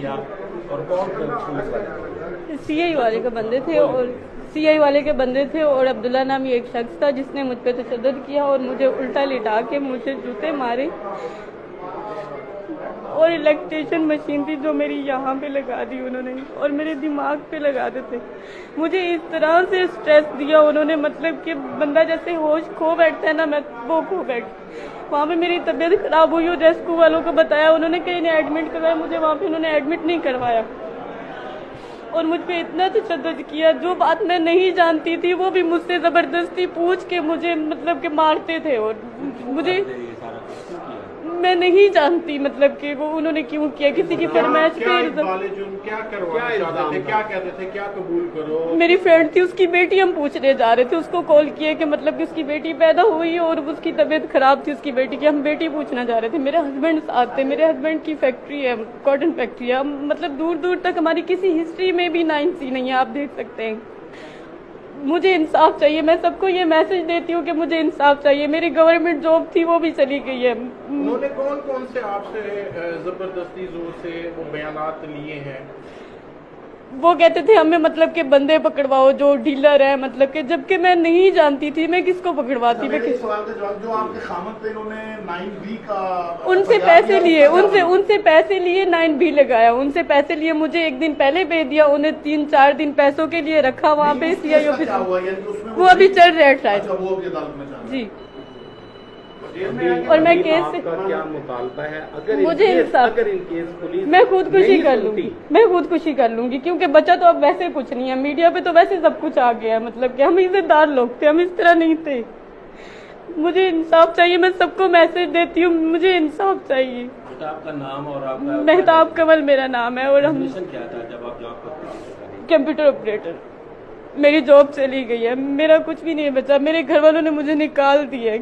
किया और कौन सी आई वाले के बंदे थे और अब्दुल्ला नामी एक शख्स था जिसने मुझ पे तशद्दुद किया और मुझे उल्टा लिटा के मुझे जूते मारे और इलेक्ट्रिशियन मशीन थी जो मेरी यहाँ पे लगा दी उन्होंने और मेरे दिमाग पे लगा देते। मुझे इस तरह से स्ट्रेस दिया उन्होंने, मतलब कि बंदा जैसे होश खो बैठता है ना, मैं वो खो बैठ। वहाँ पे मेरी तबीयत खराब हुई और रेस्क्यू वालों को बताया, उन्होंने कहीं ने एडमिट करवाया, मुझे वहाँ पे उन्होंने एडमिट नहीं करवाया और मुझ पे इतना तशद्दुद किया। जो बात मैं नहीं जानती थी वो भी मुझसे ज़बरदस्ती पूछ के मुझे मतलब कि मारते थे और मुझे मैं नहीं जानती मतलब कि वो उन्होंने क्यों किया, किसी की फरमाइश पे। क्या कहते थे, क्या कबूल करो? मेरी फ्रेंड थी, उसकी बेटी हम पूछने जा रहे थे, उसको कॉल किया कि मतलब कि उसकी बेटी पैदा हुई और उसकी तबीयत खराब थी उसकी बेटी की, हम बेटी पूछना जा रहे थे। मेरे हस्बैंड साथ थे, मेरे हस्बैंड की फैक्ट्री है, कॉटन फैक्ट्री है, मतलब दूर दूर तक हमारी किसी हिस्ट्री में भी 9C नहीं है, आप देख सकते हैं। मुझे इंसाफ चाहिए, मैं सबको ये मैसेज देती हूँ कि मुझे इंसाफ चाहिए। मेरी गवर्नमेंट जॉब थी वो भी चली गई है। उन्होंने कौन कौन से आपसे जबरदस्ती जोर से वो बयानात लिए हैं? वो कहते थे हमें मतलब कि बंदे पकड़वाओ जो डीलर है, मतलब कि जबकि मैं नहीं जानती थी, मैं किसको पकड़वाती। मैं किस सवाल का जवाब, जो आपके खामद थे इन्होंने 9B का उनसे पैसे लिए, उनसे पैसे लिए, 9B लगाया, उनसे पैसे लिए, मुझे एक दिन पहले भेज दिया, उन्हें 3-4 दिन पैसों के लिए रखा वहाँ पे CI ऑफिस। वो अभी चल रहा है ट्रायल जी। और मैं केस से क्या मुतालबा है? मुझे अगर इन केस पुलिस मैं खुदकुशी कर लूंगी क्योंकि बचा तो अब वैसे कुछ नहीं है, मीडिया पे तो वैसे सब कुछ आ गया है, मतलब कि हम इज्जतदार लोग थे, हम इस तरह नहीं थे। मुझे इंसाफ चाहिए, मैं सबको मैसेज देती हूँ, मुझे इंसाफ चाहिए। आपका नाम और आपका? मेहताब कमल मेरा नाम है और हम क्या था जब आप जॉब करते? Computer operator. मेरी जॉब चली गई है, मेरा कुछ भी नहीं बचा, मेरे घर वालों ने मुझे निकाल दिया है।